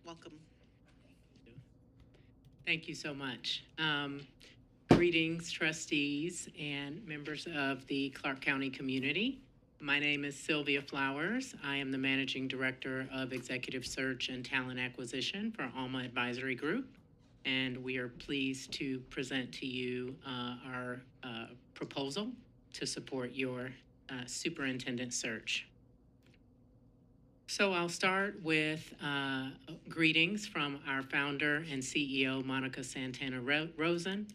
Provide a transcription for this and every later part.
Welcome. Thank you so much. Greetings, trustees and members of the Clark County community. My name is Sylvia Flowers. I am the Managing Director of Executive Search and Talent Acquisition for Alma Advisory Group. And we are pleased to present to you our proposal to support your superintendent search. So I'll start with greetings from our founder and CEO, Monica Santana Rosen.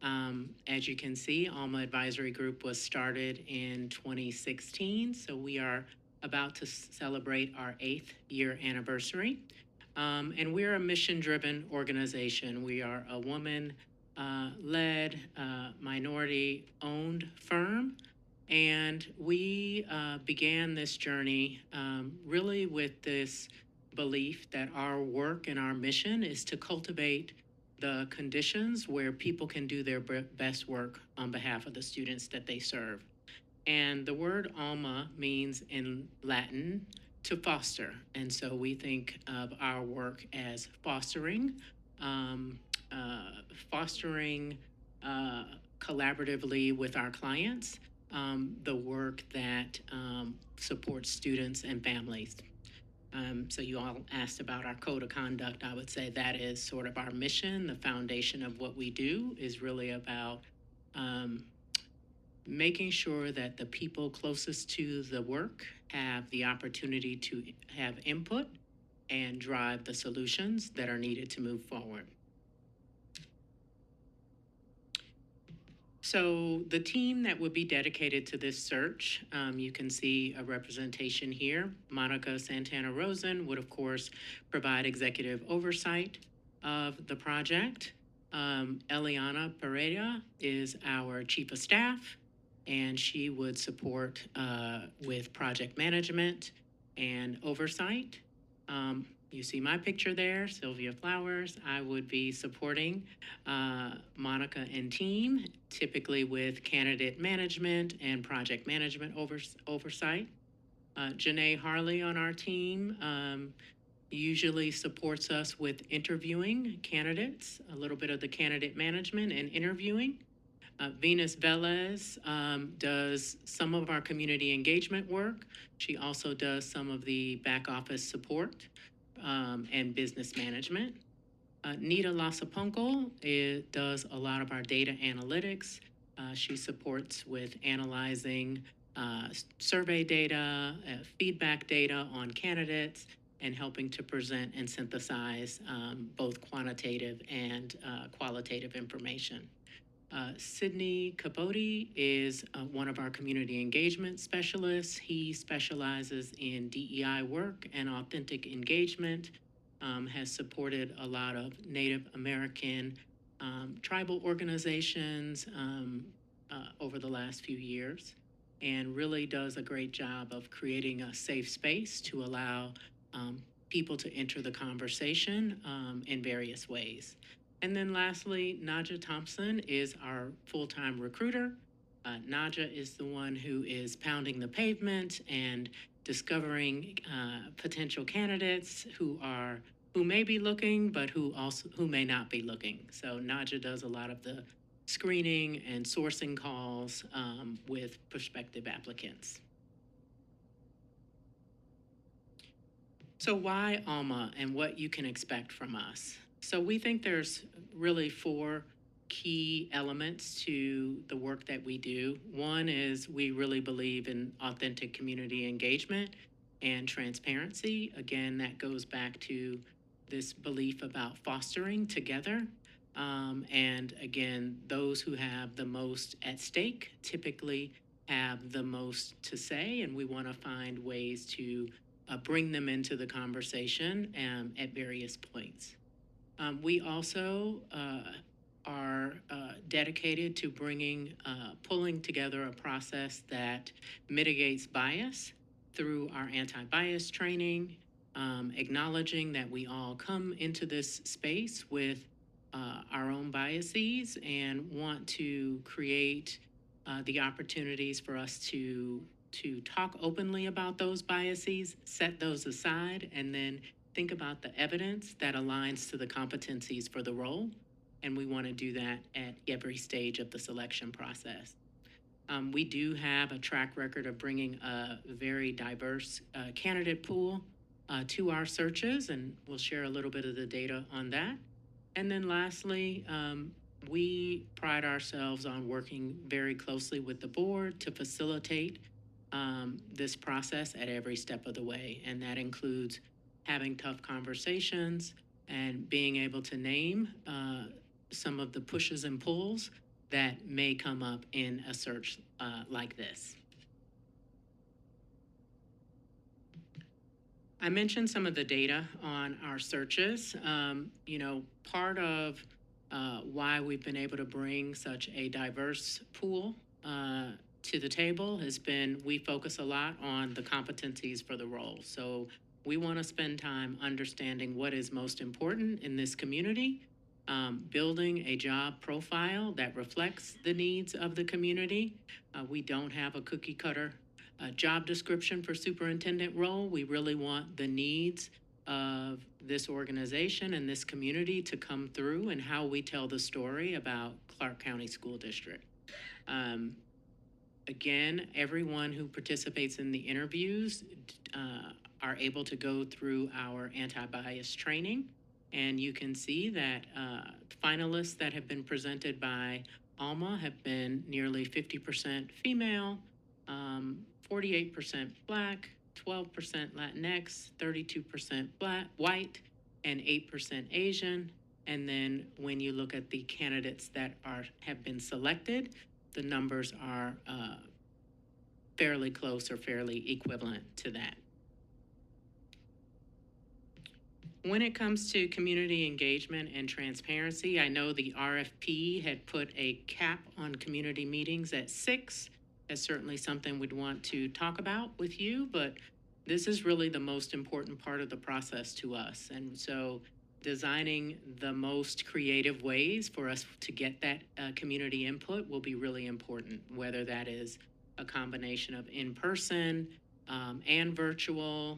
As you can see, Alma Advisory Group was started in 2016, so we are about to celebrate our 8th year anniversary. And we're a mission-driven organization. We are a woman-led, minority-owned firm. And we began this journey really with this belief that our work and our mission is to cultivate the conditions where people can do their best work on behalf of the students that they serve. And the word alma means in Latin to foster. And so we think of our work as fostering, um, fostering collaboratively with our clients the work that supports students and families. So you all asked about our code of conduct. I would say that is sort of our mission. The foundation of what we do is really about making sure that the people closest to the work have the opportunity to have input and drive the solutions that are needed to move forward. So the team that would be dedicated to this search, you can see a representation here. Monica Santana Rosen would, of course, provide executive oversight of the project. Eliana Pereira is our chief of staff, and she would support with project management and oversight. You see my picture there, Sylvia Flowers. I would be supporting Monica and team, typically with candidate management and project management oversight. Janae Harley on our team usually supports us with interviewing candidates, a little bit of the candidate management and interviewing. Venus Velez does some of our community engagement work. She also does some of the back office support and business management. Nita Lasapunko does a lot of our data analytics. She supports with analyzing survey data, feedback data on candidates, and helping to present and synthesize both quantitative and qualitative information. Sydney Capote is one of our community engagement specialists. He specializes in DEI work and authentic engagement, has supported a lot of Native American tribal organizations over the last few years, and really does a great job of creating a safe space to allow people to enter the conversation in various ways. And then lastly, Naja Thompson is our full-time recruiter. Naja is the one who is pounding the pavement and discovering potential candidates who may be looking, but who may not be looking. So Naja does a lot of the screening and sourcing calls with prospective applicants. So why Alma and what you can expect from us? So we think there's really 4 key elements to the work that we do. One is we really believe in authentic community engagement and transparency. Again, that goes back to this belief about fostering together. And again, those who have the most at stake typically have the most to say, and we want to find ways to bring them into the conversation at various points. We also are dedicated to pulling together a process that mitigates bias through our anti-bias training, acknowledging that we all come into this space with our own biases and want to create the opportunities for us to talk openly about those biases, set those aside, and then think about the evidence that aligns to the competencies for the role, and we want to do that at every stage of the selection process. We do have a track record of bringing a very diverse candidate pool to our searches, and we'll share a little bit of the data on that. And then lastly, we pride ourselves on working very closely with the board to facilitate this process at every step of the way. And that includes having tough conversations and being able to name some of the pushes and pulls that may come up in a search like this. I mentioned some of the data on our searches. Part of why we've been able to bring such a diverse pool to the table has been we focus a lot on the competencies for the role. So we want to spend time understanding what is most important in this community, building a job profile that reflects the needs of the community. We don't have a cookie cutter job description for superintendent role. We really want the needs of this organization and this community to come through and how we tell the story about Clark County School District. Again, everyone who participates in the interviews are able to go through our anti-bias training. And you can see that finalists that have been presented by Alma have been nearly 50% female, 48% Black, 12% Latinx, 32% Black, white, and 8% Asian. And then when you look at the candidates that have been selected, the numbers are fairly close or fairly equivalent to that. When it comes to community engagement and transparency, I know the RFP had put a cap on community meetings at 6. That's certainly something we'd want to talk about with you, but this is really the most important part of the process to us. And so designing the most creative ways for us to get that community input will be really important, whether that is a combination of in-person and virtual.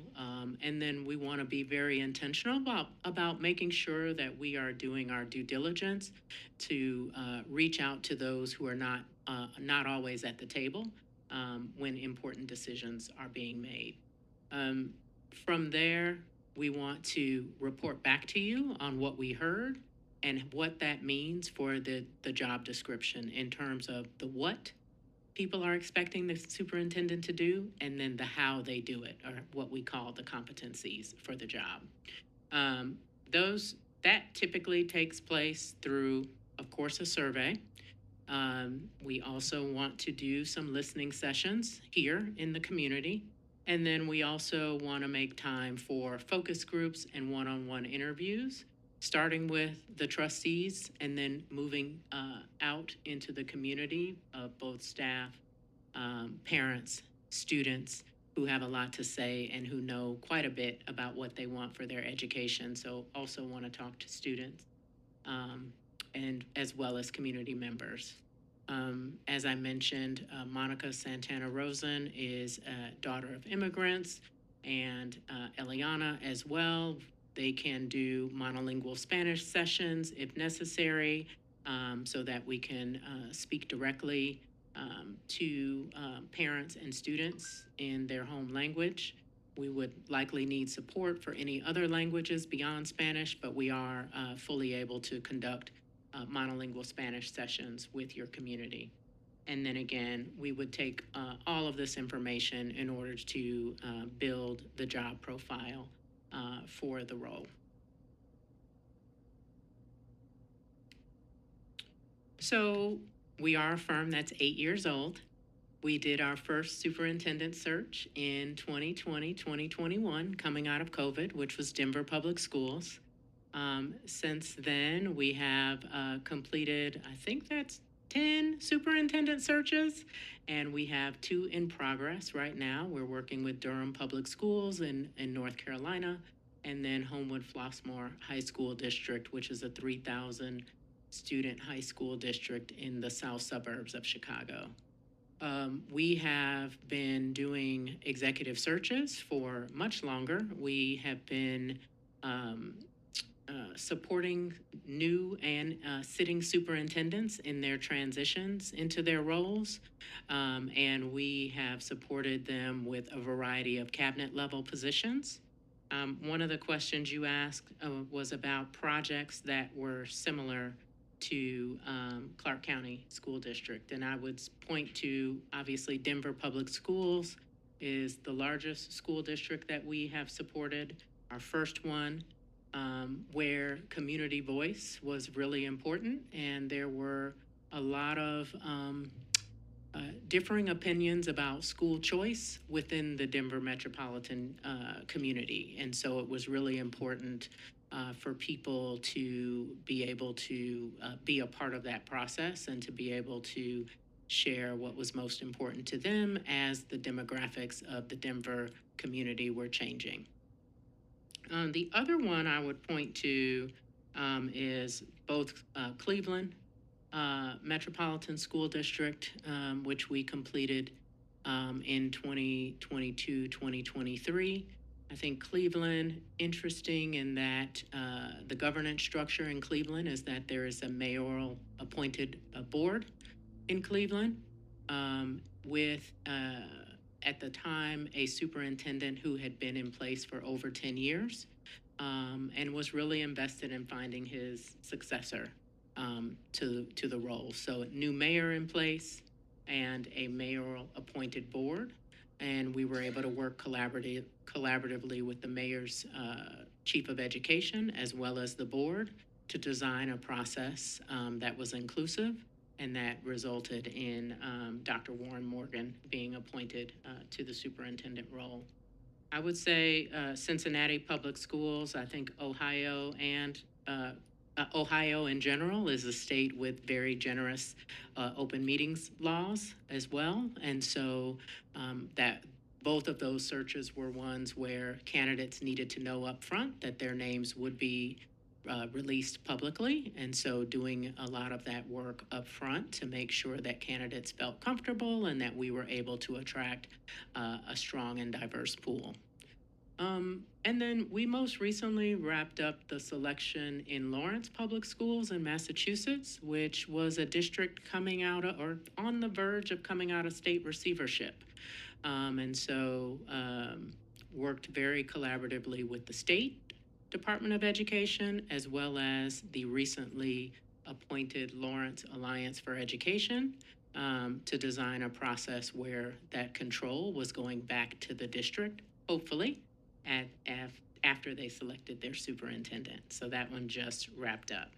And then we want to be very intentional about making sure that we are doing our due diligence to reach out to those who are not always at the table when important decisions are being made. From there, we want to report back to you on what we heard and what that means for the job description in terms of the what people are expecting the superintendent to do, and then the how they do it, or what we call the competencies for the job. That typically takes place through, of course, a survey. We also want to do some listening sessions here in the community. And then we also want to make time for focus groups and one-on-one interviews, starting with the trustees and then moving out into the community of both staff, parents, students who have a lot to say and who know quite a bit about what they want for their education. So also want to talk to students and as well as community members. As I mentioned, Monica Santana Rosen is a daughter of immigrants, and Eliana as well. They can do monolingual Spanish sessions if necessary, so that we can speak directly to parents and students in their home language. We would likely need support for any other languages beyond Spanish, but we are fully able to conduct monolingual Spanish sessions with your community. And then again, we would take all of this information in order to build the job profile for the role. So we are a firm that's 8 years old. We did our first superintendent search in 2020, 2021, coming out of COVID, which was Denver Public Schools. Since then, we have completed, I think that's 10 superintendent searches, and we have 2 in progress right now. We're working with Durham Public Schools in North Carolina, and then Homewood Flossmoor High School District, which is a 3,000 student high school district in the south suburbs of Chicago. We have been doing executive searches for much longer. We have been um, supporting new and sitting superintendents in their transitions into their roles. And we have supported them with a variety of cabinet level positions. One of the questions you asked was about projects that were similar to Clark County School District. And I would point to, obviously, Denver Public Schools is the largest school district that we have supported. Our first one, where community voice was really important, and there were a lot of differing opinions about school choice within the Denver metropolitan community. And so it was really important for people to be able to be a part of that process and to be able to share what was most important to them as the demographics of the Denver community were changing. The other one I would point to is both Cleveland Metropolitan School District, which we completed in 2022, 2023. I think Cleveland, interesting in that the governance structure in Cleveland is that there is a mayoral appointed board in Cleveland with at the time a superintendent who had been in place for over 10 years and was really invested in finding his successor to the role. So new mayor in place and a mayoral appointed board. And we were able to work collaboratively with the mayor's chief of education as well as the board to design a process that was inclusive and that resulted in Dr. Warren Morgan being appointed to the superintendent role. I would say Cincinnati Public Schools, I think Ohio in general is a state with very generous open meetings laws as well. And so that both of those searches were ones where candidates needed to know up front that their names would be released publicly. And so doing a lot of that work up front to make sure that candidates felt comfortable and that we were able to attract a strong and diverse pool. And then we most recently wrapped up the selection in Lawrence Public Schools in Massachusetts, which was a district coming out of, or on the verge of coming out of state receivership. And so worked very collaboratively with the state Department of Education, as well as the recently appointed Lawrence Alliance for Education to design a process where that control was going back to the district, hopefully, after they selected their superintendent. So that one just wrapped up.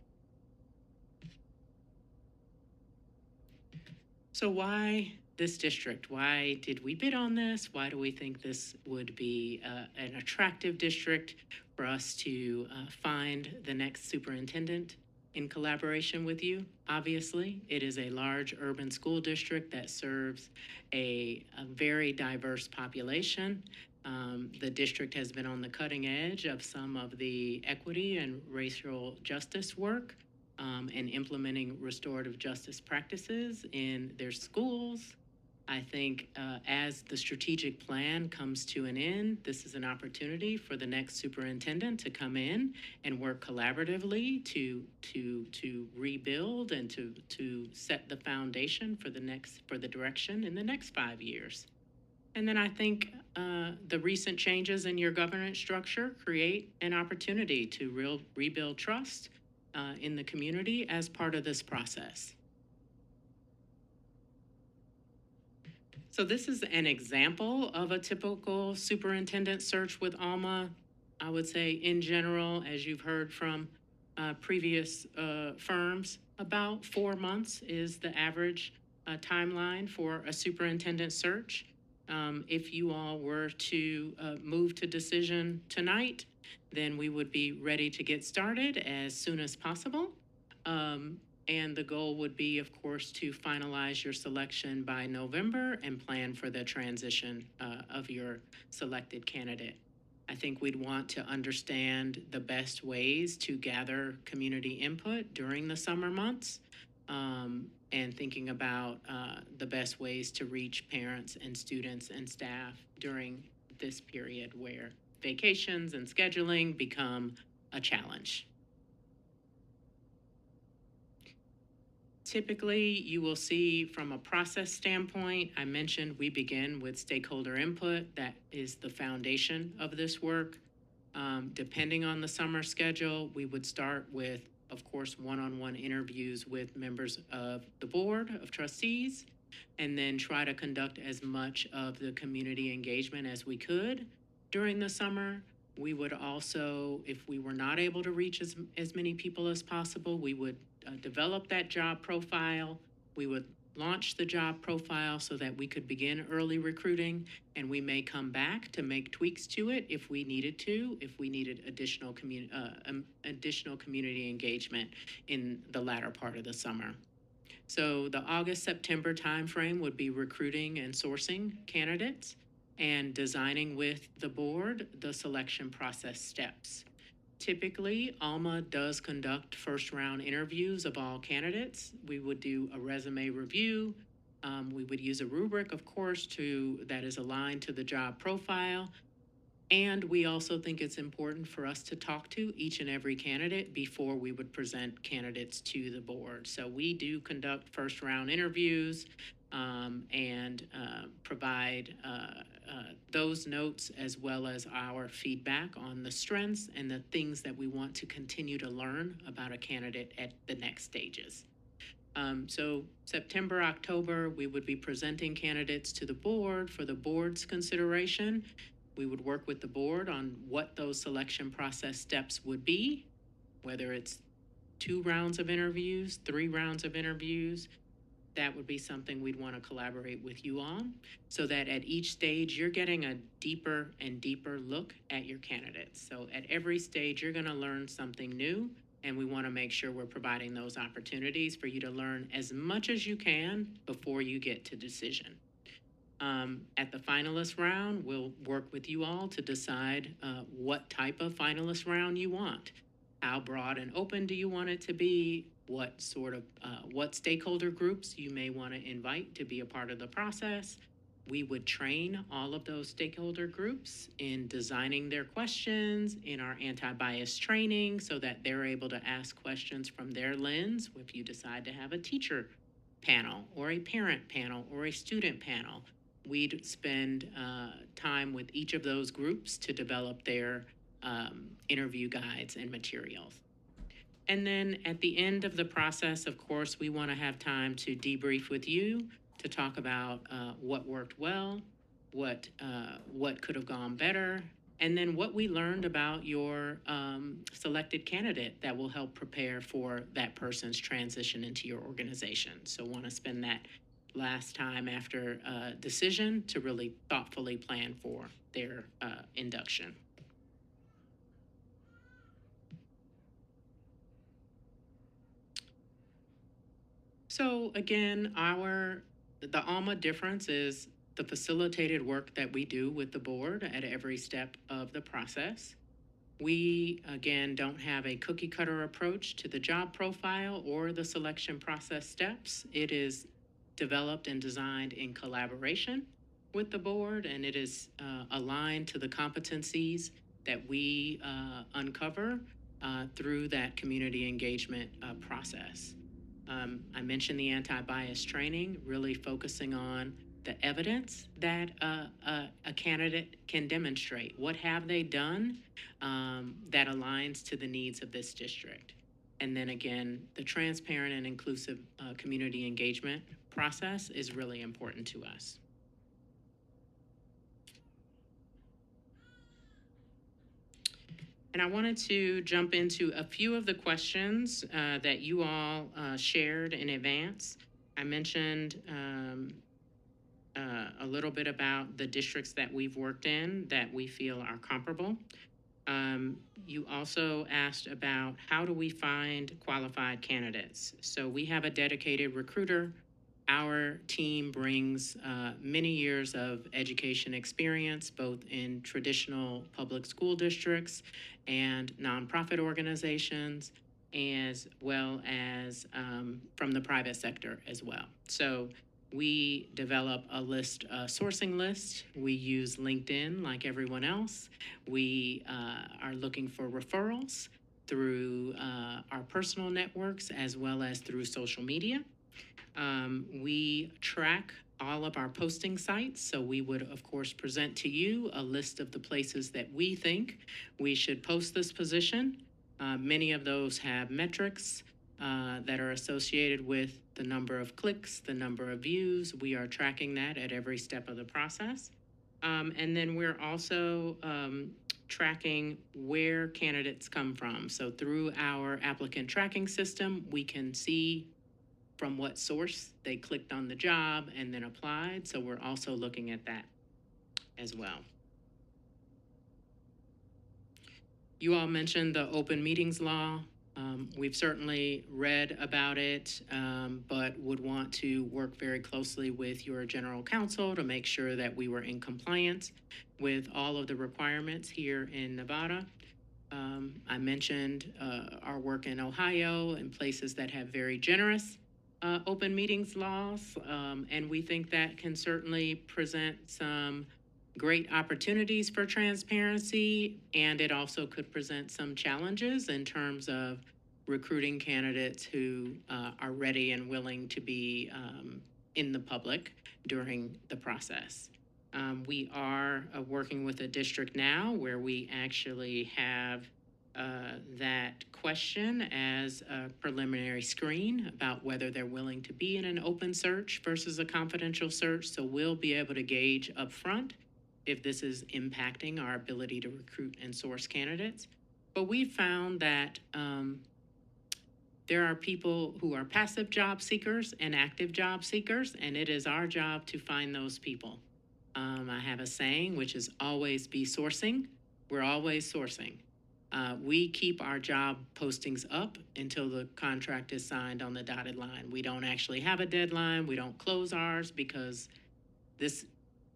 So why this district? Why did we bid on this? Why do we think this would be an attractive district for us to find the next superintendent in collaboration with you? Obviously, it is a large urban school district that serves a very diverse population. The district has been on the cutting edge of some of the equity and racial justice work and implementing restorative justice practices in their schools. I think as the strategic plan comes to an end, this is an opportunity for the next superintendent to come in and work collaboratively to rebuild and to set the foundation for the direction in the next 5 years. And then I think the recent changes in your governance structure create an opportunity to rebuild trust in the community as part of this process. So this is an example of a typical superintendent search with Alma. I would say in general, as you've heard from previous firms, about 4 months is the average timeline for a superintendent search. If you all were to move to decision tonight, then we would be ready to get started as soon as possible. And the goal would be, of course, to finalize your selection by November and plan for the transition of your selected candidate. I think we'd want to understand the best ways to gather community input during the summer months and thinking about the best ways to reach parents and students and staff during this period where vacations and scheduling become a challenge. Typically, you will see from a process standpoint, I mentioned we begin with stakeholder input. That is the foundation of this work. Depending on the summer schedule, we would start with, of course, one-on-one interviews with members of the board of trustees, and then try to conduct as much of the community engagement as we could during the summer. We would also, if we were not able to reach as many people as possible, we would develop that job profile. We would launch the job profile so that we could begin early recruiting, and we may come back to make tweaks to it if we needed to, if we needed additional community engagement in the latter part of the summer. So the August-September timeframe would be recruiting and sourcing candidates and designing with the board the selection process steps. Typically, Alma does conduct first round interviews of all candidates. We would do a resume review. We would use a rubric, of course, that is aligned to the job profile. And we also think it's important for us to talk to each and every candidate before we would present candidates to the board. So we do conduct first round interviews and provide those notes as well as our feedback on the strengths and the things that we want to continue to learn about a candidate at the next stages. So September, October, we would be presenting candidates to the board for the board's consideration. We would work with the board on what those selection process steps would be, whether it's 2 rounds of interviews, 3 rounds of interviews. That would be something we'd want to collaborate with you on, so that at each stage you're getting a deeper and deeper look at your candidates. So at every stage you're going to learn something new, and we want to make sure we're providing those opportunities for you to learn as much as you can before you get to decision. At the finalist round, we'll work with you all to decide what type of finalist round you want. How broad and open do you want it to be? What stakeholder groups you may want to invite to be a part of the process. We would train all of those stakeholder groups in designing their questions in our anti-bias training so that they're able to ask questions from their lens if you decide to have a teacher panel or a parent panel or a student panel. We'd spend time with each of those groups to develop their interview guides and materials. And then at the end of the process, of course, we want to have time to debrief with you to talk about what worked well, what could have gone better, and then what we learned about your selected candidate that will help prepare for that person's transition into your organization. So want to spend that last time after decision to really thoughtfully plan for their induction. So again, the Alma difference is the facilitated work that we do with the board at every step of the process. We, again, don't have a cookie cutter approach to the job profile or the selection process steps. It is developed and designed in collaboration with the board, and it is aligned to the competencies that we uncover through that community engagement process. I mentioned the anti-bias training, really focusing on the evidence that a candidate can demonstrate. What have they done that aligns to the needs of this district? And then again, the transparent and inclusive community engagement process is really important to us. And I wanted to jump into a few of the questions that you all shared in advance. I mentioned a little bit about the districts that we've worked in that we feel are comparable. You also asked about how do we find qualified candidates. So we have a dedicated recruiter. Our team brings many years of education experience, both in traditional public school districts and nonprofit organizations, as well as from the private sector as well. So We develop a sourcing list. We use LinkedIn like everyone else. We are looking for referrals through our personal networks as well as through social media. We track all of our posting sites, so we would, of course, present to you a list of the places that we think we should post this position. Many of those have metrics that are associated with the number of clicks, the number of views. We are tracking that at every step of the process. And then we're also tracking where candidates come from. So through our applicant tracking system, we can see from what source they clicked on the job and then applied. So we're also looking at that as well. You all mentioned the open meetings law. We've certainly read about it, but would want to work very closely with your general counsel to make sure that we were in compliance with all of the requirements here in Nevada. I mentioned our work in Ohio and places that have very generous open meetings laws, and we think that can certainly present some great opportunities for transparency, and it also could present some challenges in terms of recruiting candidates who are ready and willing to be in the public during the process. We are working with a district now where we actually have that question as a preliminary screen about whether they're willing to be in an open search versus a confidential search. So we'll be able to gauge upfront if this is impacting our ability to recruit and source candidates. But we found that there are people who are passive job seekers and active job seekers, and it is our job to find those people. I have a saying, which is always be sourcing. We're always sourcing. We keep our job postings up until the contract is signed on the dotted line. We don't actually have a deadline. We don't close ours because this,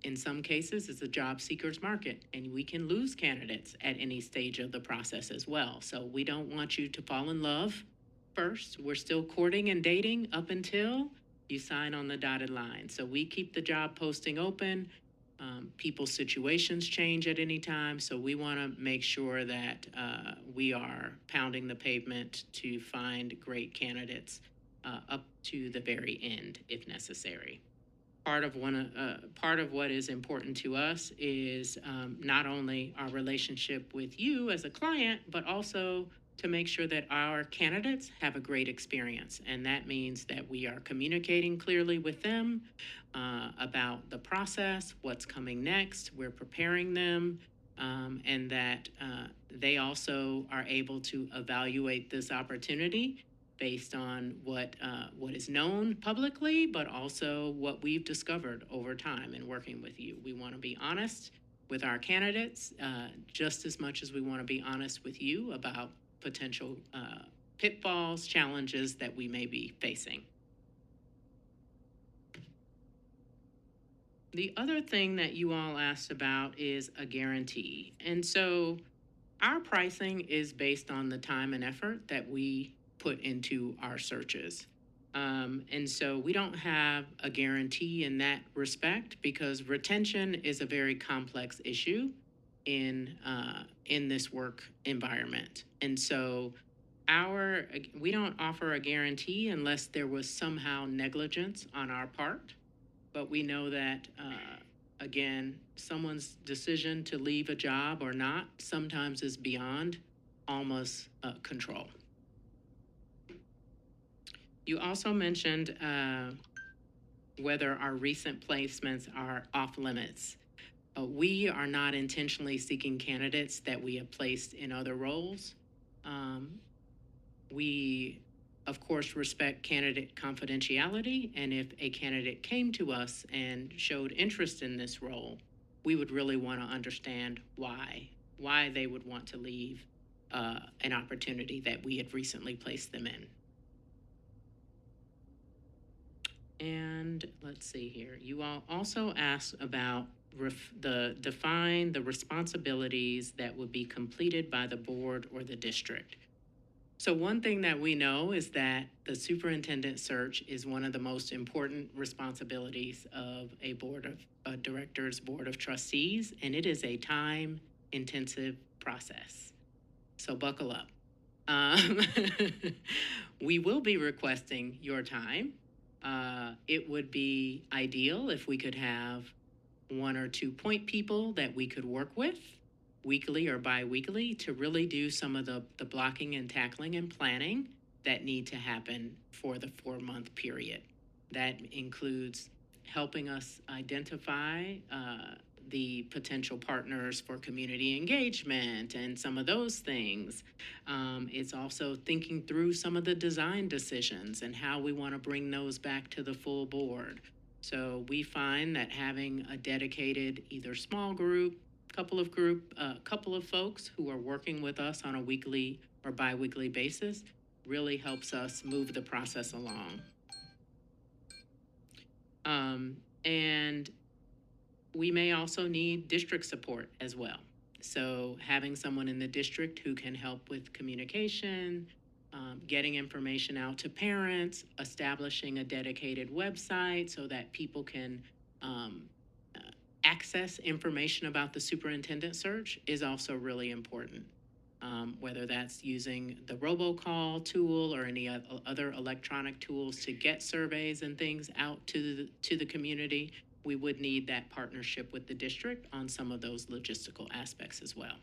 in some cases, is a job seeker's market, and we can lose candidates at any stage of the process as well. So we don't want you to fall in love first. We're still courting and dating up until you sign on the dotted line. So we keep the job posting open. People's situations change at any time, so we want to make sure that we are pounding the pavement to find great candidates up to the very end, if necessary. Part of what is important to us is not only our relationship with you as a client, but also to make sure that our candidates have a great experience. And that means that we are communicating clearly with them about the process, what's coming next, we're preparing them, and that they also are able to evaluate this opportunity based on what is known publicly, but also what we've discovered over time in working with you. We want to be honest with our candidates just as much as we want to be honest with you about potential pitfalls, challenges that we may be facing. The other thing that you all asked about is a guarantee. And so our pricing is based on the time and effort that we put into our searches. And so we don't have a guarantee in that respect because retention is a very complex issue in this work environment. And so we don't offer a guarantee unless there was somehow negligence on our part. But we know that, again, someone's decision to leave a job or not sometimes is beyond Alma's control. You also mentioned whether our recent placements are off limits. We are not intentionally seeking candidates that we have placed in other roles. We, of course, respect candidate confidentiality, and if a candidate came to us and showed interest in this role, we would really want to understand why they would want to leave an opportunity that we had recently placed them in. And let's see here. You all also asked about define the responsibilities that would be completed by the board or the district. So one thing that we know is that the superintendent search is one of the most important responsibilities of a board of directors, board of trustees, and it is a time-intensive process. So buckle up. Um, we will be requesting your time. It would be ideal if we could have one or two point people that we could work with weekly or bi-weekly to really do some of the blocking and tackling and planning that need to happen for the 4-month period. That includes helping us identify the potential partners for community engagement and some of those things. It's also thinking through some of the design decisions and how we want to bring those back to the full board. So we find that having a dedicated either small group, couple of folks who are working with us on a weekly or bi-weekly basis really helps us move the process along. And we may also need district support as well. So having someone in the district who can help with communication, getting information out to parents, establishing a dedicated website so that people can access information about the superintendent search is also really important. Whether that's using the robocall tool or any other electronic tools to get surveys and things out to the community, we would need that partnership with the district on some of those logistical aspects as well.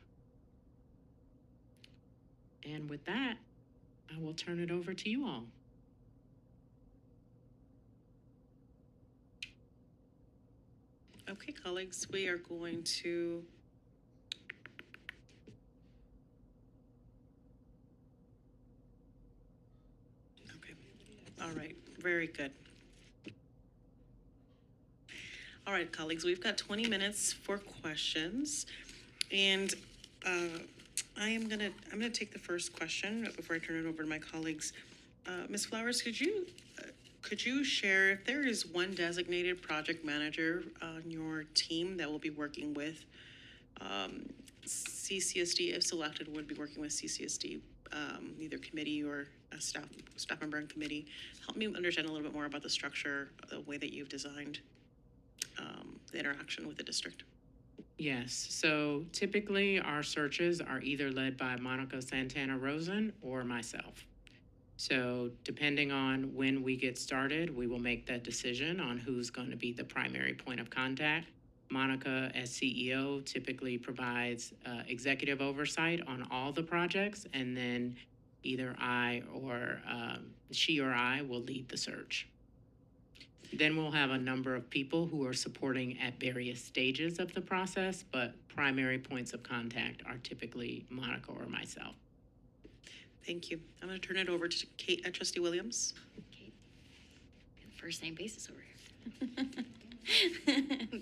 And with that, I will turn it over to you all. Okay, colleagues, we are going to all right, very good. All right, colleagues, we've got 20 minutes for questions, and I'm gonna take the first question before I turn it over to my colleagues. Ms. Flowers, could you share if there is one designated project manager on your team that will be working with CCSD, if selected, would be working with CCSD, either committee or a staff member and committee? Help me understand a little bit more about the structure, the way that you've designed the interaction with the district. Yes, so typically our searches are either led by Monica Santana Rosen or myself. So depending on when we get started, we will make that decision on who's going to be the primary point of contact. Monica, as CEO, typically provides executive oversight on all the projects, and then either I or she or I will lead the search. Then we'll have a number of people who are supporting at various stages of the process, but primary points of contact are typically Monica or myself. Thank you. I'm going to turn it over to Kate and Trustee Williams. Kate, first name basis over here.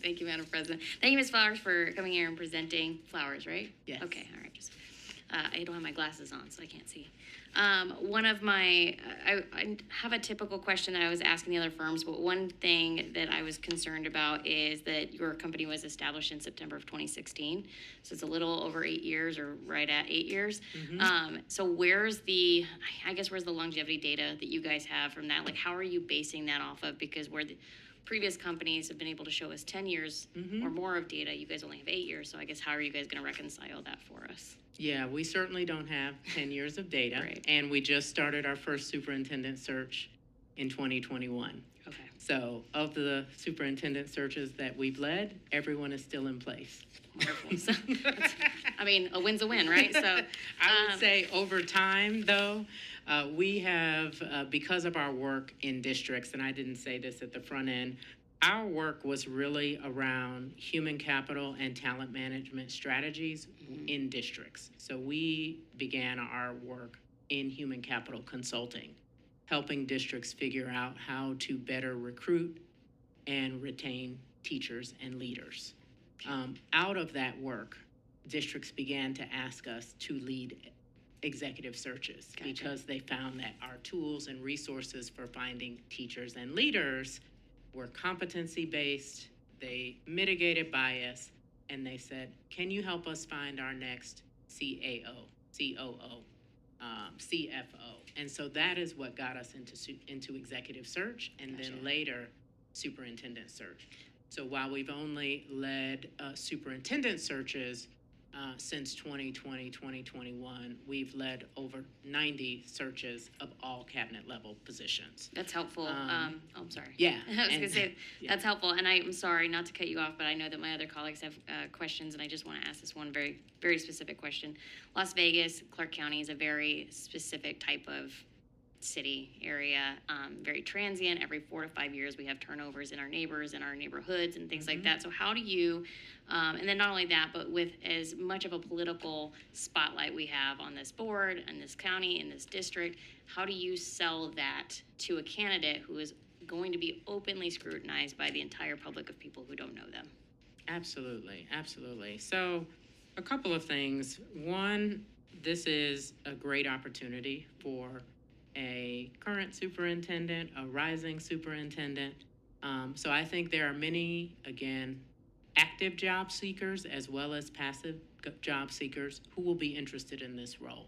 Thank you, Madam President. Thank you, Ms. Flowers, for coming here and presenting. Flowers, right? Yes. Okay, all right. Just, I don't have my glasses on, so I can't see. One of my, I have a typical question that I was asking the other firms, but one thing that I was concerned about is that your company was established in September of 2016. So it's a little over 8 years, or right at 8 years. Mm-hmm. So where's the longevity data that you guys have from that? Like, how are you basing that off of? Because where the previous companies have been able to show us 10 years or more of data, you guys only have 8 years. So I guess how are you guys going to reconcile that for us? Yeah, we certainly don't have 10 years of data. Right. And we just started our first superintendent search in 2021. Okay. So of the superintendent searches that we've led, everyone is still in place. Wonderful. So, I mean, a win's a win, right? So I would say over time, though, we have, because of our work in districts, and I didn't say this at the front end, our work was really around human capital and talent management strategies in districts. So we began our work in human capital consulting, helping districts figure out how to better recruit and retain teachers and leaders. Out of that work, districts began to ask us to lead executive searches. Gotcha. Because they found that our tools and resources for finding teachers and leaders were competency-based, they mitigated bias, and they said, can you help us find our next CAO, COO? CFO. And so that is what got us into executive search and Gotcha. then later superintendent search. So while we've only led superintendent searches since 2020, 2021, we've led over 90 searches of all cabinet level positions. That's helpful. Um, I'm sorry. yeah, I was going to and- say, yeah. that's helpful. And I'm sorry not to cut you off, but I know that my other colleagues have questions, and I just want to ask this one very, very specific question. Las Vegas, Clark County is a very specific type of city area, very transient. Every 4 to 5 years, we have turnovers in our neighbors, in our neighborhoods, and things like that. So how do you, and then not only that, but with as much of a political spotlight we have on this board, in this county, in this district, how do you sell that to a candidate who is going to be openly scrutinized by the entire public of people who don't know them? Absolutely, absolutely. So, a couple of things. One, this is a great opportunity for a current superintendent, a rising superintendent. So I think there are many, again, active job seekers as well as passive job seekers who will be interested in this role.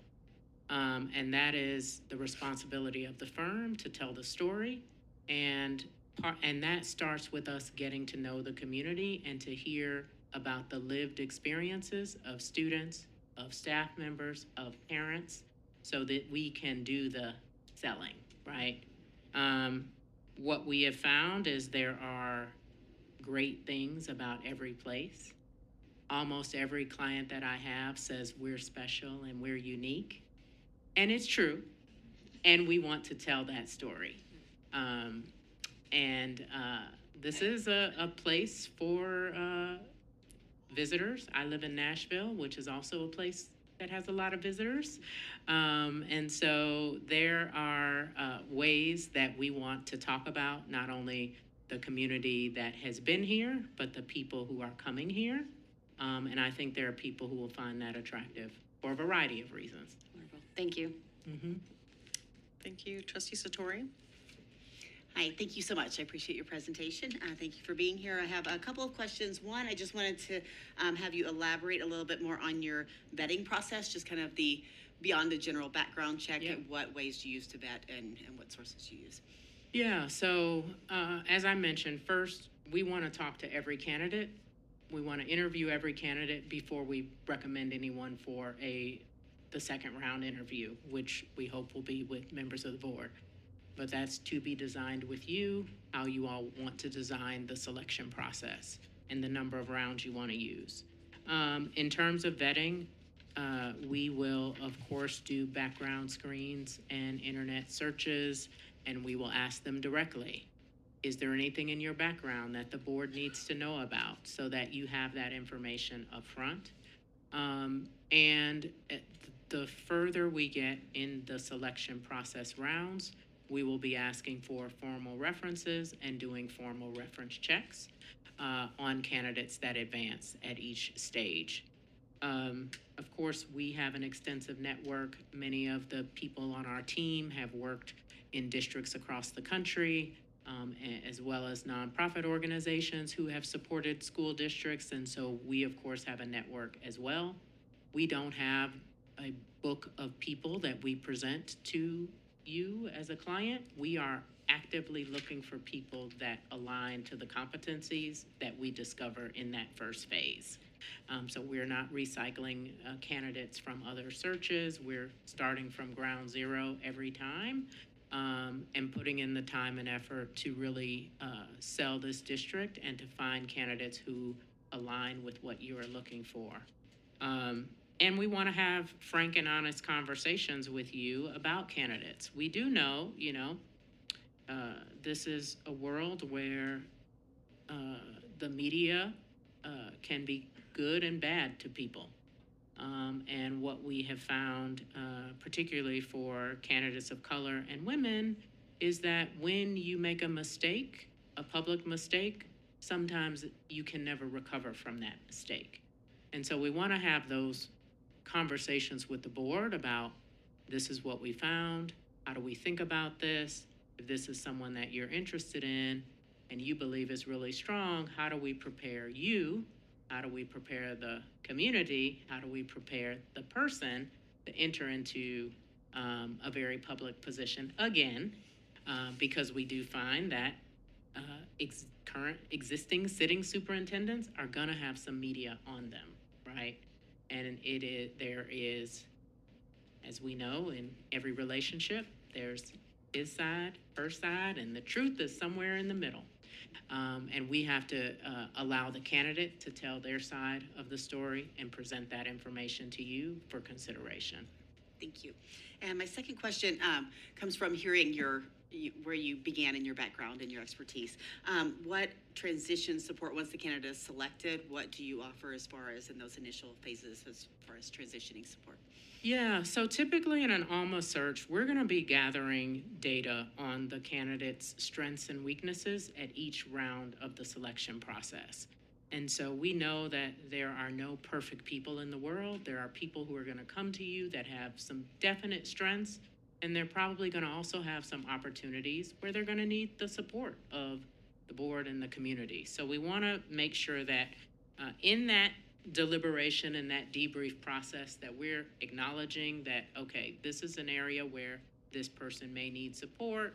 And that is the responsibility of the firm to tell the story. And that starts with us getting to know the community and to hear about the lived experiences of students, of staff members, of parents, so that we can do the selling, right? What we have found is there are great things about every place. Almost every client that I have says we're special and we're unique. And it's true. And we want to tell that story. This is a place for visitors. I live in Nashville, which is also a place that has a lot of visitors. And so there are ways that we want to talk about not only the community that has been here, but the people who are coming here. And I think there are people who will find that attractive for a variety of reasons. Wonderful. Thank you. Mm-hmm. Thank you. Trustee Satori? Hi, thank you so much. I appreciate your presentation. Thank you for being here. I have a couple of questions. One, I just wanted to have you elaborate a little bit more on your vetting process, just kind of the beyond the general background check. Yep. And what ways do you use to vet and what sources you use? Yeah, so as I mentioned, first, we want to talk to every candidate. We want to interview every candidate before we recommend anyone for the second round interview, which we hope will be with members of the board. But that's to be designed with you, how you all want to design the selection process and the number of rounds you want to use. In terms of vetting, we will, of course, do background screens and internet searches, and we will ask them directly. Is there anything in your background that the board needs to know about so that you have that information up front? And the further we get in the selection process rounds, we will be asking for formal references and doing formal reference checks on candidates that advance at each stage. Of course, we have an extensive network. Many of the people on our team have worked in districts across the country, as well as nonprofit organizations who have supported school districts. And so we, of course, have a network as well. We don't have a book of people that we present to you as a client. We are actively looking for people that align to the competencies that we discover in that first phase. So we're not recycling candidates from other searches. We're starting from ground zero every time and putting in the time and effort to really sell this district and to find candidates who align with what you are looking for. And we want to have frank and honest conversations with you about candidates. We do know, this is a world where the media can be good and bad to people. And what we have found, particularly for candidates of color and women, is that when you make a mistake, a public mistake, sometimes you can never recover from that mistake. And so we want to have those conversations with the board about this is what we found, how do we think about this, if this is someone that you're interested in and you believe is really strong, how do we prepare you, how do we prepare the community, how do we prepare the person to enter into a very public position again, because we do find that current existing sitting superintendents are going to have some media on them, right? And there is, as we know, in every relationship, there's his side, her side, and the truth is somewhere in the middle. And we have to allow the candidate to tell their side of the story and present that information to you for consideration. Thank you. And my second question comes from hearing where you began in your background and your expertise. What transition support, once the candidate is selected, what do you offer as far as in those initial phases as far as transitioning support? Yeah, so typically in an Alma search, we're going to be gathering data on the candidate's strengths and weaknesses at each round of the selection process. And so we know that there are no perfect people in the world. There are people who are going to come to you that have some definite strengths, and they're probably going to also have some opportunities where they're going to need the support of the board and the community. So we want to make sure that in that deliberation and that debrief process that we're acknowledging that, okay, this is an area where this person may need support.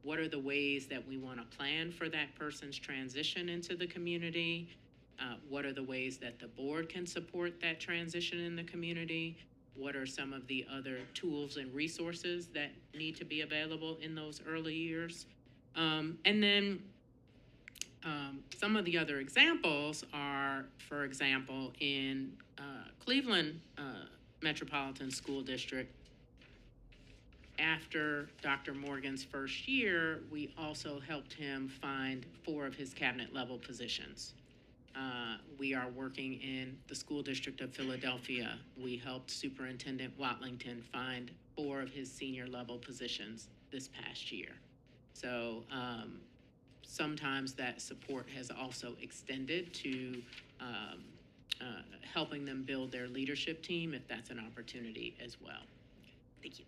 What are the ways that we want to plan for that person's transition into the community? What are the ways that the board can support that transition in the community? What are some of the other tools and resources that need to be available in those early years? And then some of the other examples are, for example, in Cleveland Metropolitan School District, after Dr. Morgan's first year, we also helped him find 4 of his cabinet level positions. We are working in the school district of Philadelphia. We helped Superintendent Watlington find 4 of his senior level positions this past year. So sometimes that support has also extended to helping them build their leadership team if that's an opportunity as well. Thank you.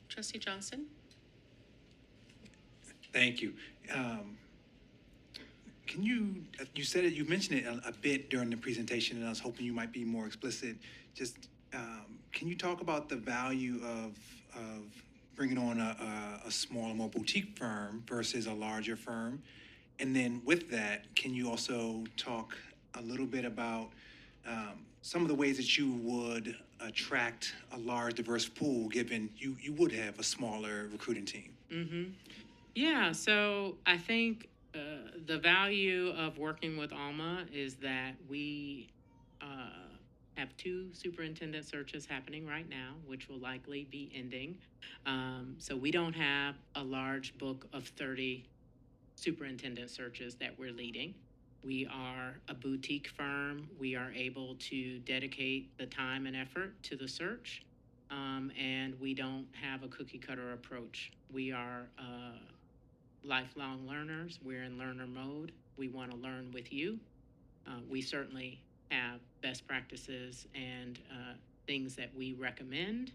Trustee Johnson? Thank you. Can you said it, you mentioned it a bit during the presentation, and I was hoping you might be more explicit. Just, can you talk about the value of bringing on a smaller, more boutique firm versus a larger firm? And then with that, can you also talk a little bit about some of the ways that you would attract a large, diverse pool, given you would have a smaller recruiting team? Mm-hmm. Yeah, so I think the value of working with Alma is that we have 2 superintendent searches happening right now, which will likely be ending. So we don't have a large book of 30 superintendent searches that we're leading. We are a boutique firm. We are able to dedicate the time and effort to the search, and we don't have a cookie cutter approach. We are lifelong learners. We're in learner mode. We want to learn with you. We certainly have best practices and things that we recommend,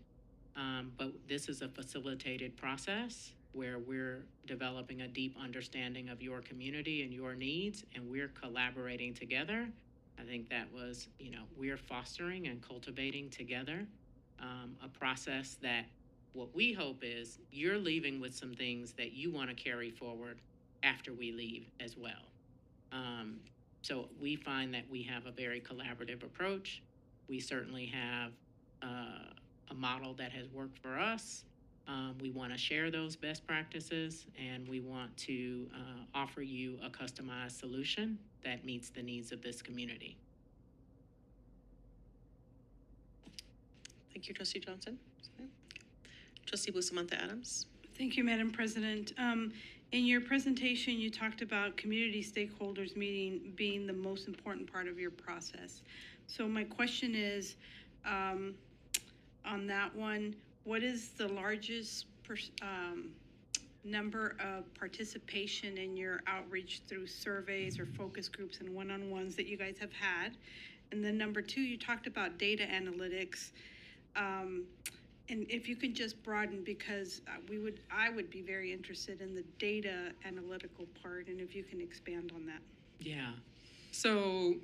but this is a facilitated process where we're developing a deep understanding of your community and your needs, and we're collaborating together. I think that was, we're fostering and cultivating together a process that what we hope is you're leaving with some things that you want to carry forward after we leave as well. So we find that we have a very collaborative approach. We certainly have a model that has worked for us. We want to share those best practices, and we want to offer you a customized solution that meets the needs of this community. Thank you, Trustee Johnson. Trustee Bustamante Adams? Thank you, Madam President. In your presentation, you talked about community stakeholders meeting being the most important part of your process. So my question is, on that one, what is the largest number of participation in your outreach through surveys or focus groups and one-on-ones that you guys have had? And then number 2, you talked about data analytics. And if you could just broaden, because I would be very interested in the data analytical part, and if you can expand on that. Yeah. So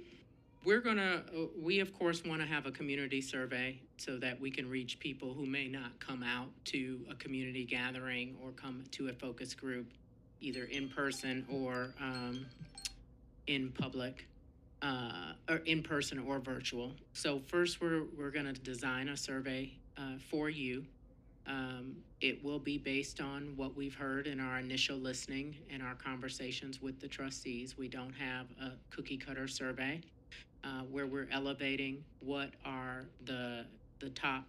we of course want to have a community survey so that we can reach people who may not come out to a community gathering or come to a focus group, either in person or in public, or in person or virtual. So first, we're going to design a survey for you. It will be based on what we've heard in our initial listening and our conversations with the trustees. We don't have a cookie cutter survey where we're elevating what are the top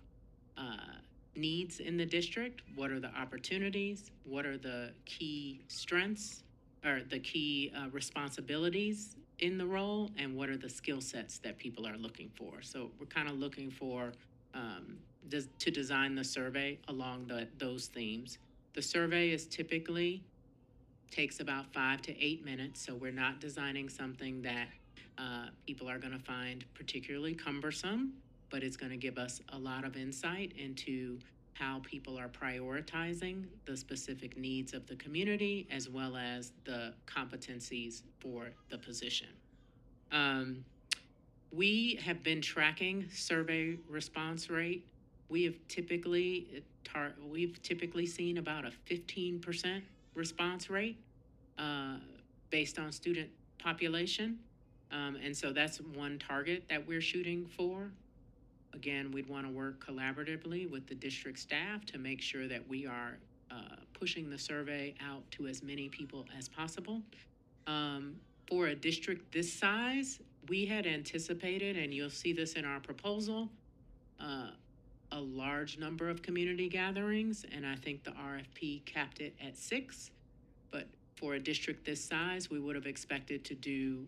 needs in the district, what are the opportunities, what are the key strengths or the key responsibilities in the role, and what are the skill sets that people are looking for. So we're kind of looking for to design the survey along those themes. The survey is typically takes about 5 to 8 minutes, so we're not designing something that people are going to find particularly cumbersome, but it's going to give us a lot of insight into how people are prioritizing the specific needs of the community as well as the competencies for the position. We have been tracking survey response rate. We've typically seen about a 15% response rate based on student population. And so that's one target that we're shooting for. Again, we'd want to work collaboratively with the district staff to make sure that we are pushing the survey out to as many people as possible. For a district this size, we had anticipated, and you'll see this in our proposal, a large number of community gatherings, and I think the RFP capped it at 6. But for a district this size, we would have expected to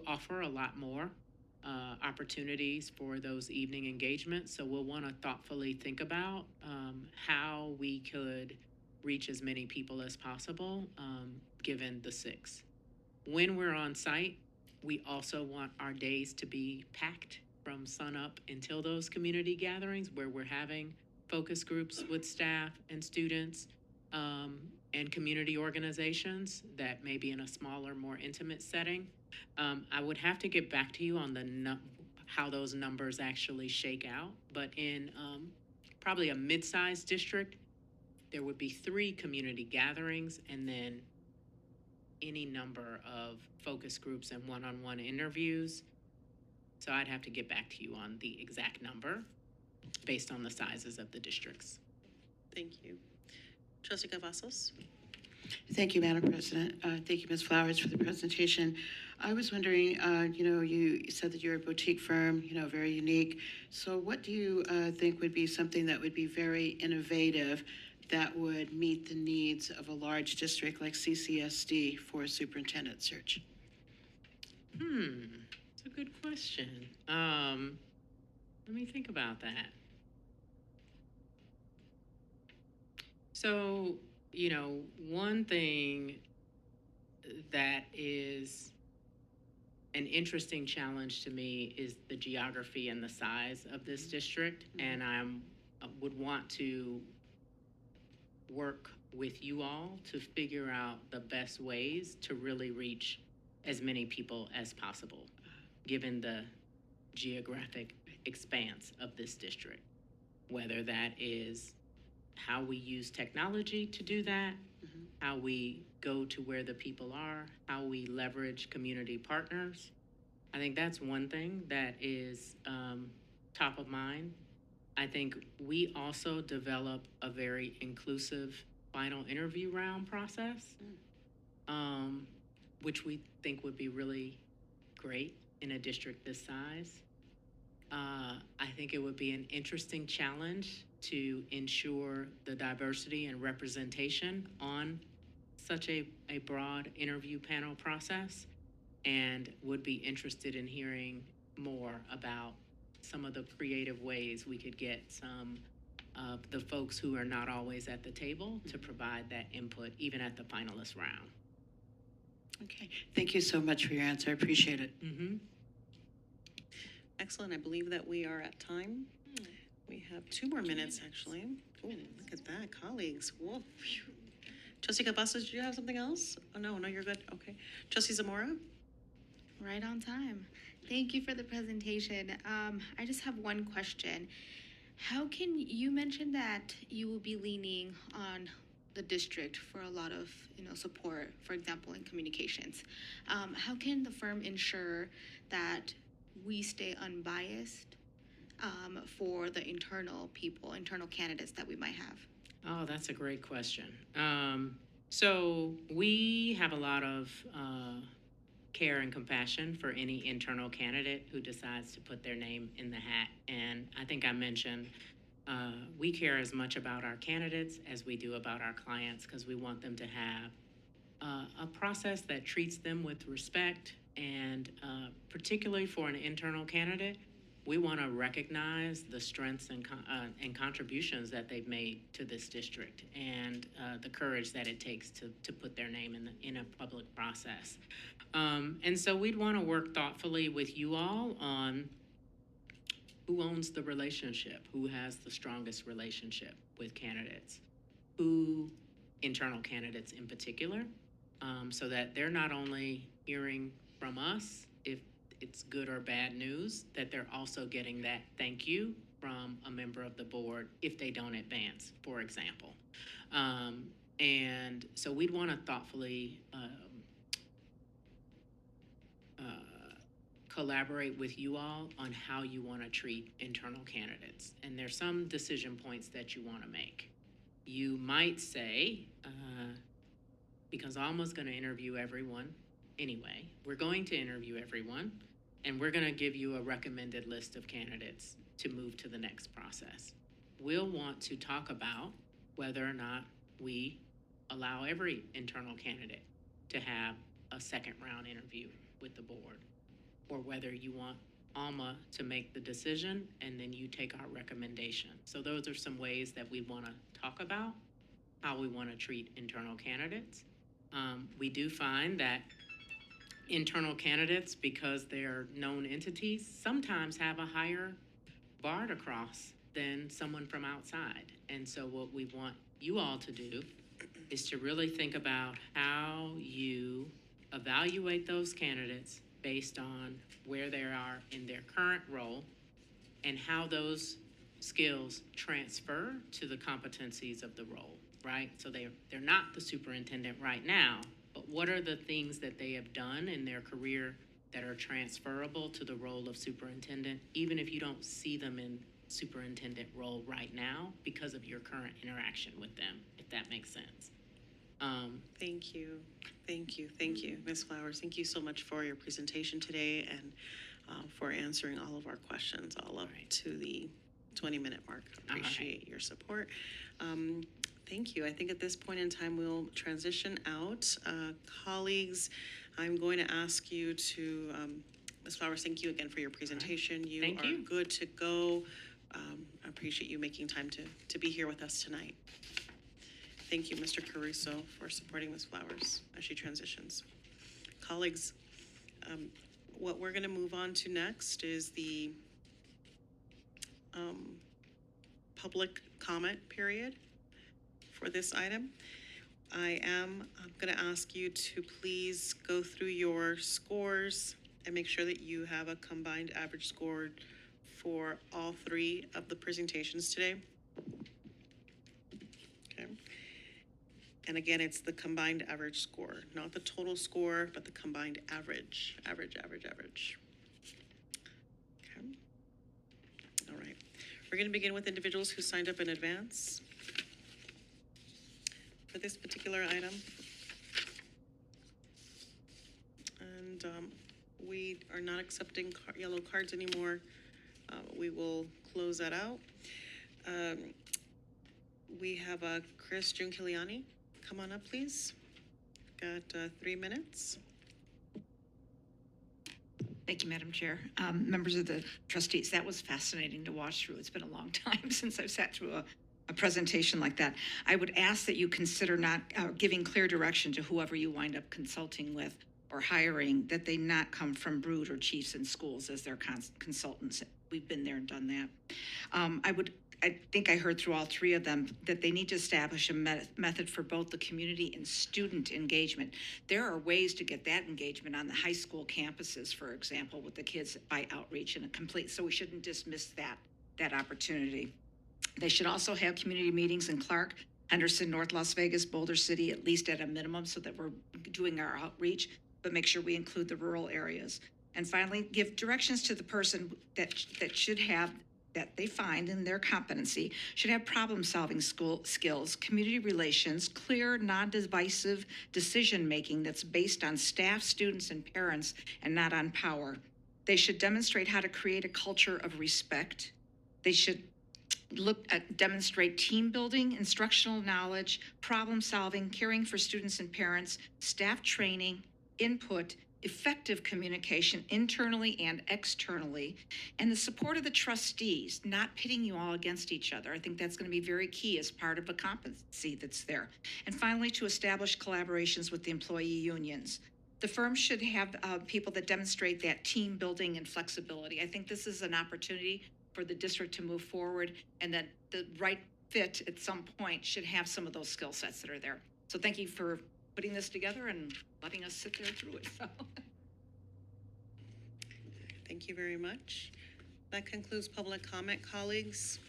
offer a lot more opportunities for those evening engagements. So we'll want to thoughtfully think about how we could reach as many people as possible, given the 6. When we're on site, we also want our days to be packed from sun up until those community gatherings where we're having focus groups with staff and students and community organizations that may be in a smaller, more intimate setting. I would have to get back to you on how those numbers actually shake out, but in probably a mid-sized district, there would be 3 community gatherings and then any number of focus groups and one-on-one interviews. So I'd have to get back to you on the exact number based on the sizes of the districts. Thank you. Trustee Cavazos? Thank you, Madam President. Thank you, Ms. Flowers, for the presentation. I was wondering, you said that you're a boutique firm, very unique. So what do you think would be something that would be very innovative that would meet the needs of a large district like CCSD for a superintendent search? That's a good question. Let me think about that. So, one thing that is an interesting challenge to me is the geography and the size of this district, and I would want to work with you all to figure out the best ways to really reach as many people as possible, given the geographic expanse of this district, whether that is how we use technology to do that, how we go to where the people are, how we leverage community partners. I think that's one thing that is top of mind. I think we also develop a very inclusive final interview round process, which we think would be really great in a district this size. I think it would be an interesting challenge to ensure the diversity and representation on such a broad interview panel process, and would be interested in hearing more about some of the creative ways we could get some of the folks who are not always at the table to provide that input, even at the finalist round. Okay, thank you so much for your answer. I appreciate it. Excellent. I believe that we are at time. We have 2 more minutes, actually. Oh, look at that, colleagues. Whoa. Phew. Trustee Cavazos, did you have something else? Oh, no, you're good. Okay. Trustee Zamora? Right on time. Thank you for the presentation. I just have one question. How can you mention that you will be leaning on the district for a lot of support, for example, in communications? How can the firm ensure that we stay unbiased for the internal people, internal candidates that we might have? Oh, that's a great question. So we have a lot of care and compassion for any internal candidate who decides to put their name in the hat. And I think I mentioned we care as much about our candidates as we do about our clients because we want them to have a process that treats them with respect. And particularly for an internal candidate, we want to recognize the strengths and contributions that they've made to this district and the courage that it takes to put their name in a public process. And so we'd want to work thoughtfully with you all on who owns the relationship, who has the strongest relationship with candidates, who internal candidates in particular, so that they're not only hearing from us if it's good or bad news, that they're also getting that thank you from a member of the board if they don't advance, for example. And so we'd want to thoughtfully collaborate with you all on how you want to treat internal candidates. And there's some decision points that you want to make. You might say, because Alma's going to interview everyone anyway, we're going to interview everyone, and we're going to give you a recommended list of candidates to move to the next process. We'll want to talk about whether or not we allow every internal candidate to have a second round interview with the board, or whether you want Alma to make the decision and then you take our recommendation. So those are some ways that we want to talk about how we want to treat internal candidates. We do find that internal candidates, because they're known entities, sometimes have a higher bar to cross than someone from outside. And so what we want you all to do is to really think about how you evaluate those candidates based on where they are in their current role and how those skills transfer to the competencies of the role, right? So they're not the superintendent right now, but what are the things that they have done in their career that are transferable to the role of superintendent, even if you don't see them in superintendent role right now because of your current interaction with them, if that makes sense. Thank you. Thank you. Thank you, Ms. Flowers. Thank you so much for your presentation today and for answering all of our questions, all up to the 20-minute mark. Appreciate your support. Thank you. I think at this point in time, we'll transition out. Colleagues, I'm going to ask you to, Ms. Flowers, thank you again for your presentation. You Thank are you. good to go. I appreciate you making time to be here with us tonight. Thank you, Mr. Caruso, for supporting Ms. Flowers as she transitions. Colleagues, what we're going to move on to next is the public comment period for this item. I'm going to ask you to please go through your scores and make sure that you have a combined average score for all three of the presentations today. Okay. And again, it's the combined average score, not the total score, but the combined average. Okay. All right. We're going to begin with individuals who signed up in advance for this particular item. And we are not accepting yellow cards anymore. We will close that out. We have Chris Giunciliani. Come on up, please. Got 3 minutes. Thank you, Madam Chair. Members of the trustees, that was fascinating to watch through. It's been a long time since I've sat through a presentation like that. I would ask that you consider not giving clear direction to whoever you wind up consulting with or hiring, that they not come from Brood or Chiefs in Schools as their consultants. We've been there and done that. I would I think I heard through all three of them that they need to establish a method for both the community and student engagement. There are ways to get that engagement on the high school campuses, for example, with the kids by outreach and a complete, so we shouldn't dismiss that opportunity. They should also have community meetings in Clark, Henderson, North Las Vegas, Boulder City, at least at a minimum, so that we're doing our outreach, but make sure we include the rural areas. And finally, give directions to the person that should have, that they find in their competency, should have problem-solving skills, community relations, clear, non-divisive decision-making that's based on staff, students, and parents, and not on power. They should demonstrate how to create a culture of respect. They should demonstrate team building, instructional knowledge, problem solving, caring for students and parents, staff training, input, effective communication internally and externally, and the support of the trustees, not pitting you all against each other. I think that's going to be very key as part of a competency that's there. And finally, to establish collaborations with the employee unions. The firm should have people that demonstrate that team building and flexibility. I think this is an opportunity for the district to move forward, and that the right fit at some point should have some of those skill sets that are there. So thank you for putting this together and letting us sit there through it. So. Thank you very much. That concludes public comment, colleagues.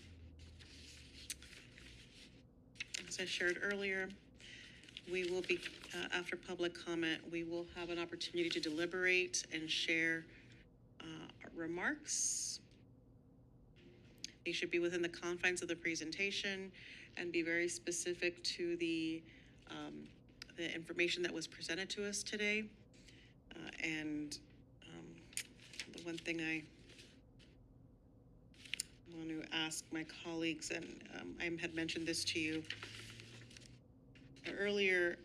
As I shared earlier, we will be, after public comment, we will have an opportunity to deliberate and share remarks. They should be within the confines of the presentation and be very specific to the information that was presented to us today. And the one thing I want to ask my colleagues, and I had mentioned this to you earlier,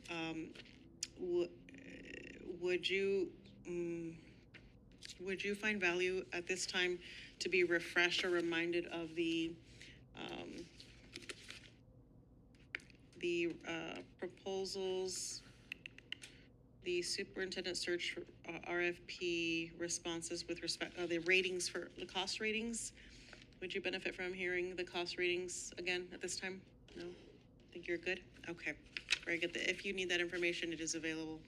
would you find value at this time to be refreshed or reminded of the proposals, the superintendent search RFP responses with respect the ratings for the cost ratings? Would you benefit from hearing the cost ratings again at this time? No? Think you're good? Okay, very good. If you need that information, it is available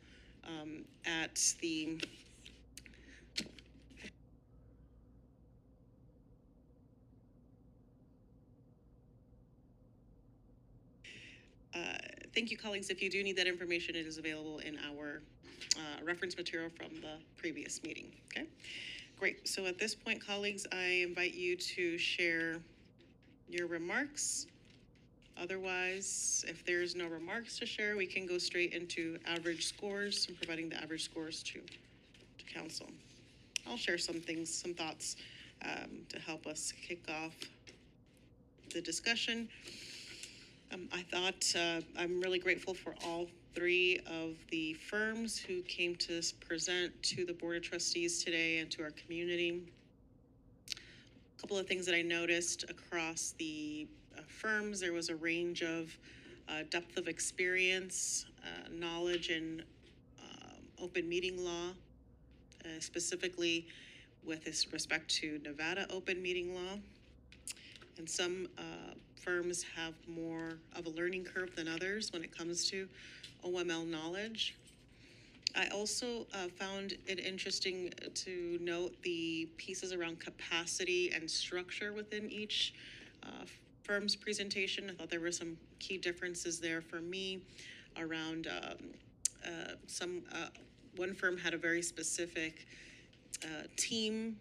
at the thank you, colleagues. If you do need that information, it is available in our reference material from the previous meeting. Okay, great. So at this point, colleagues, I invite you to share your remarks. Otherwise, if there's no remarks to share, we can go straight into average scores and providing the average scores to council. I'll share some things, some thoughts to help us kick off the discussion. I thought I'm really grateful for all three of the firms who came to present to the Board of Trustees today and to our community. A couple of things that I noticed across the firms, there was a range of depth of experience, knowledge in open meeting law, specifically with respect to Nevada open meeting law. And some firms have more of a learning curve than others when it comes to OML knowledge. I also found it interesting to note the pieces around capacity and structure within each firm's presentation. I thought there were some key differences there for me around one firm had a very specific team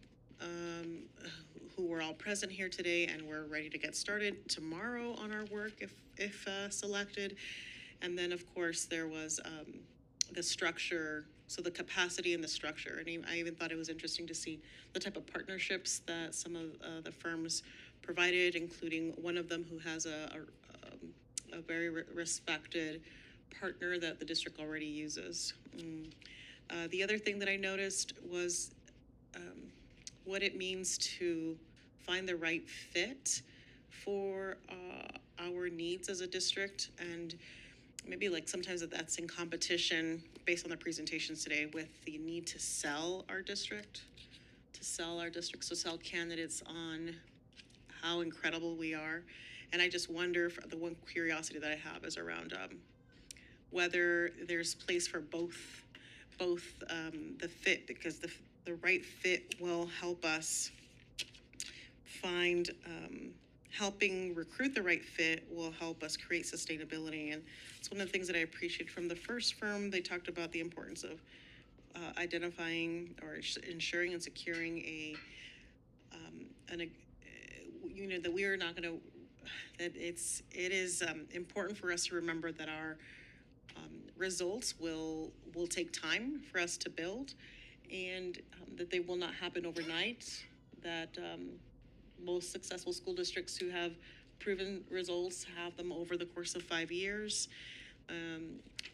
who were all present here today, and we're ready to get started tomorrow on our work if selected. And then, of course, there was the structure, so the capacity and the structure. And I even thought it was interesting to see the type of partnerships that some of the firms provided, including one of them who has a very respected partner that the district already uses. The other thing that I noticed was what it means to find the right fit for our needs as a district, and maybe like sometimes that's in competition based on the presentations today with the need to sell our district, so sell candidates on how incredible we are. And I just wonder if the one curiosity that I have is around whether there's place for both the fit, because the right fit will help us find helping recruit the right fit will help us create sustainability. And it's one of the things that I appreciated from the first firm. They talked about the importance of identifying or ensuring and securing that we are not going to, that it is important for us to remember that our results will take time for us to build, and that they will not happen overnight, that most successful school districts who have proven results have them over the course of 5 years.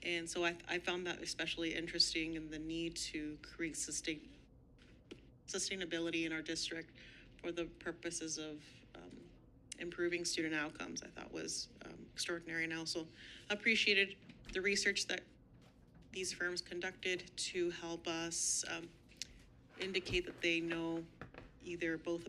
And so I found that especially interesting, in the need to create sustainability in our district for the purposes of improving student outcomes. I thought was extraordinary, and I also appreciated the research that these firms conducted to help us indicate that they know either both